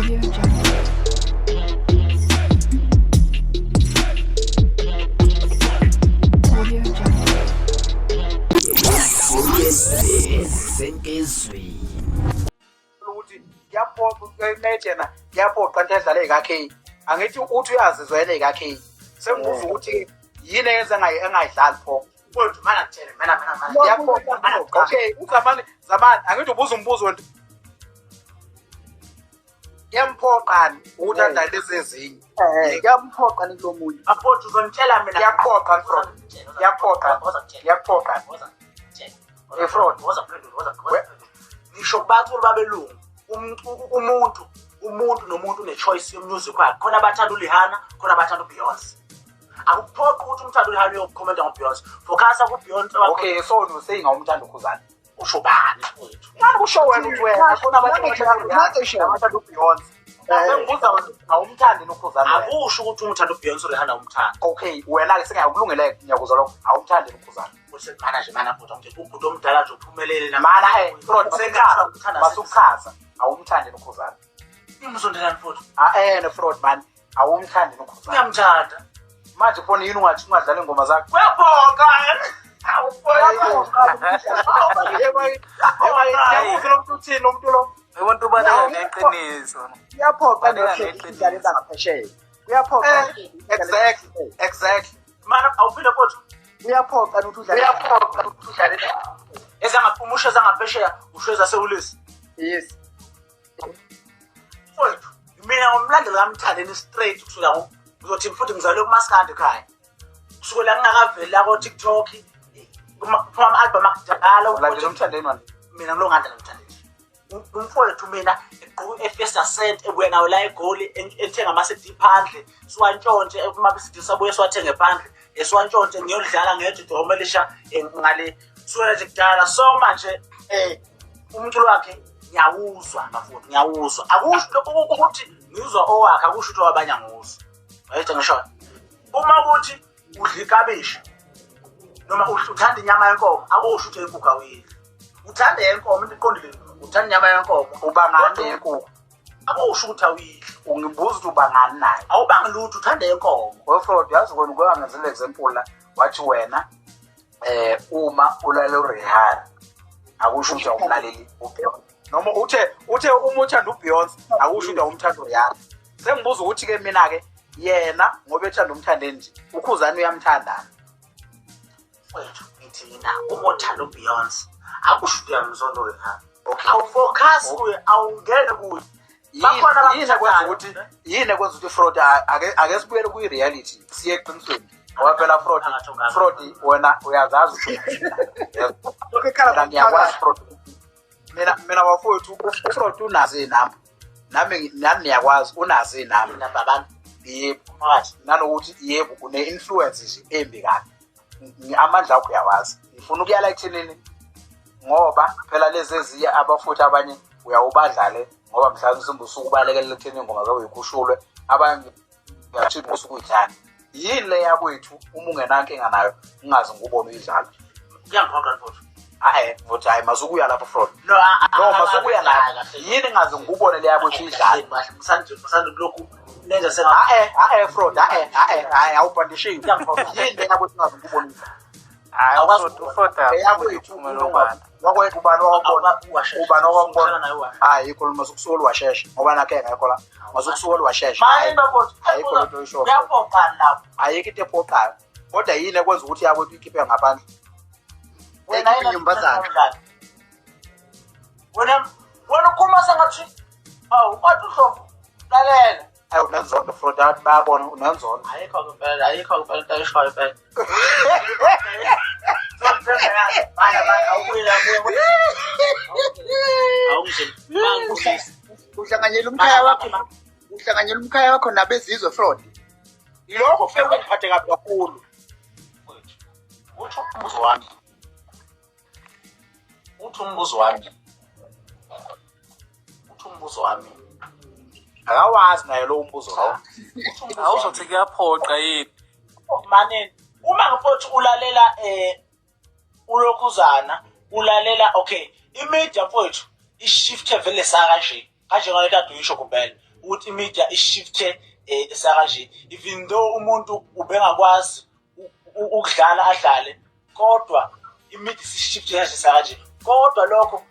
Audio Jungle. Audio Jungle. Ukuthi ngiyaphoqa ukunetshena ngiyaphoqa into edlala ezakhe angithi uthi uyazizwa yena ezakhe sengibuza ukuthi yini eyenza engayidlali pho kodwa mana kuthele mina ngiyaphoqa mana okay uzamani angithi ubuza umbuzo wena ngiyaphoqani ukuthi adlale lezi ezinye Ngiyaphoqa nilo munye. aphoqa uzongitshela mina ngiyaphoqa fraud ngiyaphoqa fraud ngisho kubathuli babelungu umuntu nomuntu une-choice yomusic wakhe khona abathanda uLihanna khona abathanda uBeyoncé akuphoqi ukuthi umthanda uLihanna uyokhomenta ngoBeyoncé focasa kuBeyoncé okay so no seyingawumthanda ukhuzana usho bani mfowethu manje kusho wena ukuthi wena khona abathanda uBeyoncé sengibuza wena awumthandi nokhuzana akusho ukuthi umthanda uBeyoncé uLihanna umthanda okay wena-ke sengakulungele ngiyakuzwa lokho awumthandi nokhuzana mana mfowethu umuntu omdala nje uphumelele mana fraud masukukhaza awumthandi nokhuzana imsondelani mfowethu fraud man awumthandi nokhuzana uyamthanda manje khona yini ungadlala ingoma zakhe uyaphoqa ngiyakuzwa lo muntu uthini lo muntu lo umuntu ubana neqiniso Ngiyaphoqa nokudlala zangaphesheya. Uyaphoqa. exactly mana awuphinde mfowethu Uyaphoqa ukuthi udlale. uyaphoqa ukuthi udlale umusho ezangaphesheya usho ezasewulisi Yes. mfowethu mina ngomlandeli kamthandeni straight kusukela uzothi futhi ngizalwe kumaskandi ekhaya kusukela ngingakaveli la ko-TikTok kuma-album akudala ulandela umthandeni wani mina ngilongadlela mthandeni umfowethu mina egqoke e-First Ascent ebuya nawo la egoli ethenga ama-CD phandle siwantshontshe kuma-CD sabuye siwathenge phandle siwantshontshe ngiyodlala ngejidomelisha ngale kusukela nje kudala so manje umculo wakhe ngiyawuzwa bafowethu ngiyawuzwa akusho lokho ukuthi ngizwa owakhe akusho ukuthi wabanye anguzwa wayethe ngisho uma kuthi udla ikabishi noma uthanda inyama yenkomo akusho ukuthi inkukhu awuyidli uthanda yenkomo into iqondile uthanda inyama yenkomo ubangani yenkukhu akusho ukuthi awuyidli ungibuza ukuthi ubangani naye awubangi lutho uthanda yenkomo wefraud yazi wena kwangenzela example la wathi wena uma ulale uRihanna akusho ukuthi awumlaleli uBeyoncé noma uthe uma uthanda uBeyoncé akusho ukuthi awumthanda uRihanna sengibuza ukuthi ke mina ke yena ngoba ethanda umthandeni nje ukhuzana uyamthanda mfowethu ngithina uma uthanda uBeyoncé akusho ukuthi uyamzonda uRihanna awufocus kuye awungene kuye yini ekwenza ukuthi fraud ake sibuyele kwi-reality siye eqinisweni ngoba phela fraud wena uyazazi ngiyakwazi fraud mina bafowethu ufraud unazo iy'namba nami niyakwazi unazo iy'namba nababani yebo phakathi nanokuthi yebo une-influence nje embi kabi amandla akho uyawazi ngifuna ukuyala ekuthenini ngoba phela lezi eziye abafuthi abanye uyawubadlale ngoba mhlawumbe usuke ubalekelela ekutheni ingoma zabo yikhushulwe abanye uyathi usuke uyithanda yini le yakwethu uma ungenankinga nayo ungazi ngubona uyidlala ngiyangiphoqa mfowethu futhi hayi masukuya lapho fraud no masukuya lapho yini ngazi ngubone le yakwethu uyidlala msande lokhu nenza fraud awubhandishiwe yini le yakwethu ungazi ngubona uyidlala wakwethu ubani wakubona hayi ikho masukusuka washesha ngoba nakhe ngekho la masukusuka washesha ayikho lento oyisho ayikho into ephoqayo kodwa yini ekwenza ukuthi yakwethu ikhiphe ngaphandle wena ukhuluma sengathi wathi uhlobo lalela unenzondo fraud abantu bayabona unenzondo ayikho kuphela into ayishoyo phela Uhlanganyela umkhaya wakho nabezizwe fraud. ilokho kufike kungiphathe kabi kakhulu uthi umbuzo wami akawazi naye lowo mbuzo lowo awuzothi kuyaphoqa yini manini uma ngifothu ulalela ulokhuzana ulalela okay imedia mfowethu ishifte vele sa kanje kanje ngale kade uyisho kuphela ukuthi imedia ishifte esakanje, even though umuntu ubengakwazi ukudlala adlale, kodwa imedia isishifte kanje sakanje. Kodwa lokho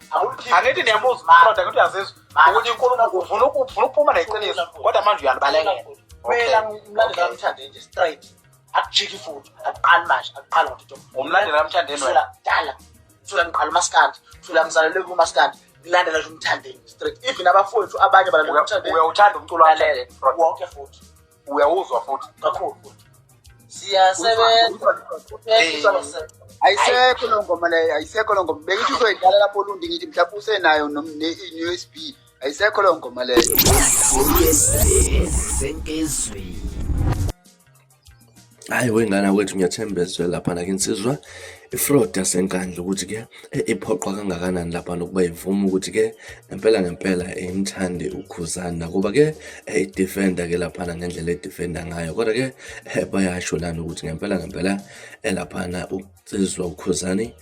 angithi niyamuzwa Frodo, angithi uyazizwa ukuthi inkulumo ufuna ukuphuma neqiniso kodwa manje uyalibalekela. Mina ngimlandela kaMthandeni nje straight. Akujiki futhi, akuqali manje, akuqali ngokuthi Umlandela kaMthandeni wena. dala. Thula ngiqala uMaskandi, thula ngizalelwe kuMaskandi, ngilandela nje uMthandeni straight. Even abafowethu abanye balandela uMthandeni. Uyawuthanda umculo wakhe Frodo? Wonke futhi. Uyawuzwa futhi? Kakhulu futhi. Siyasebenza. Ayisekho lo ngoma leyo, ayisekho lo ngoma. Bengithi uzoyidlala lapho Lundi ngithi mhlawumbe usenayo ne-USB. Ayisekho lo ngoma leyo. Hayi wengane wethu ngiyathembezwe lapha nakinsizwa iFraud yasenkandla ukuthi ke iphoqwa kangakanani lapha nokuba ivuma ukuthi ke ngempela imthande uKhuzani kuba ke idefender ke lapha ngendlela edefender ngayo kodwa ke bayasho lana ukuthi ngempela lapha uCizwa uKhuzani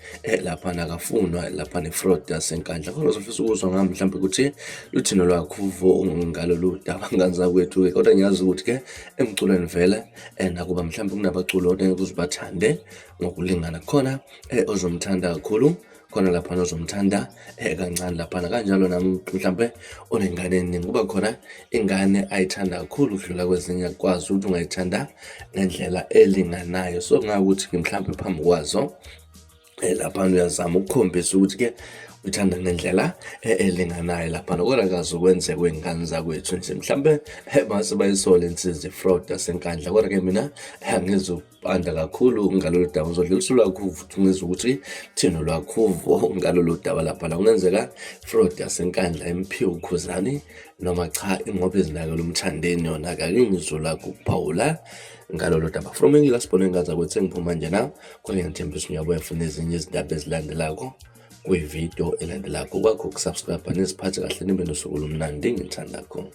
lapha akafunwa lapha neFraud yasenkandla kodwa uzofisa ukuzwa ngami mhlawumbe ukuthi luthino lwakhuvo ngalo ludaba nganza kwethu kodwa ngiyazi ukuthi ke emculweni vele nakuba mhlawumbe kunabaculo ukuzibathande ngokulingana khona ozomthanda kakhulu khona lapha ozomthanda kancane lapha kanjalo nami mhlawumbe onengane eningi kuba khona ingane ayithanda kakhulu ukudlula kwezinye kwazi ukuthi ungayithanda ngendlela elinganayo so ngakuthi mhlawumbe phambi kwazo lapha uyazama ukukhombisa ukuthi ke uthanda ngendlela elinganayo lapha kodwa kazi ukwenze kwengane zakwethu nje mhlawumbe mase bayisole insizwe iFraud yasenkandla kodwa ke mina ngizopanda kakhulu ngalolu daba uzodluliselwa kufuthi ngizwe ukuthi thina lwakhuvo ngalolu daba lapha la kungenzeka iFraud yasenkandla imphiwe uKhuzani noma cha ingoba izinaka lomthandeni yona akangizula kuphawula ngalolu daba from engilasibone ngaza kwethu ngiphuma nje na kodwa ngithembisa uyabuya ufuna ezinye izindaba ezilandelako kwivideo elandelako kwakho ukusubscribe nesiphathe kahle nibe nosuku lomnandi ngithanda kakhulu.